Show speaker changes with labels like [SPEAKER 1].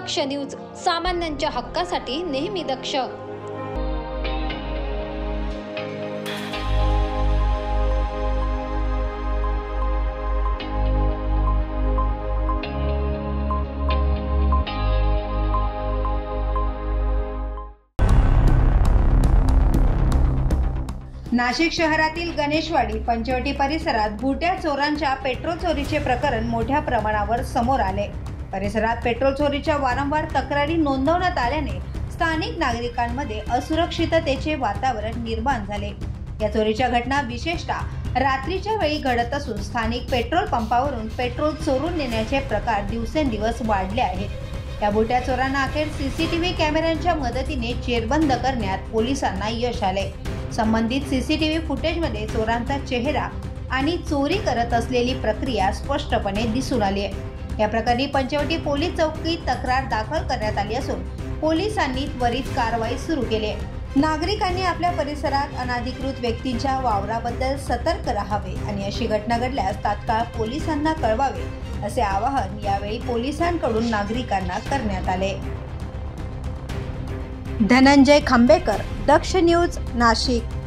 [SPEAKER 1] दक्ष news, सामान्यांच्या हक्कासाठी नेहमी दक्ष।
[SPEAKER 2] नाशिक शहरातील गणेशवाडी पंचवटी परिसरात भुट्या चोरांच्या पेट्रोल चोरीचे प्रकरण मोठ्या प्रमाणावर समोर आले। परिसरात पेट्रोल चोरीच्या वारंवार तक्रारी नोंदवण्यात आल्याने स्थानिक नागरिकांमध्ये असुरक्षिततेचे वातावरण निर्माण झाले। या चोरीच्या घटना विशेषतः रात्रीच्या वेळी घडत असून स्थानिक पेट्रोल पंपावरून पेट्रोल चोरून नेण्याचे प्रकार दिवसेंदिवस वाढले आहेत। या भुट्या चोरांना अखेर सीसीटीव्ही कॅमेऱ्यांच्या मदतीने चेरबंद करण्यात पोलिसांना यश आले। संबंधित सीसीटीव्ही फुटेजमध्ये चोरांचा चेहरा आणि चोरी करत असलेली प्रक्रिया स्पष्टपणे दिसून आली आहे। या प्रकरणी पंचवटी पोलीस चौकीत तक्रार दाखल करण्यात आली असून पोलिसांनी त्वरित कारवाई सुरू केली आहे। नागरिकांनी आपल्या परिसरात अनधिकृत व्यक्तींच्या वावराबद्दल सतर्क राहावे आणि अशी घटना घडल्यास तात्काळ पोलिसांना कळवावे असे आवाहन यावेळी पोलिसांकडून नागरिकांना करण्यात आले। धनंजय खंबेकर, दक्ष न्यूज, नाशिक।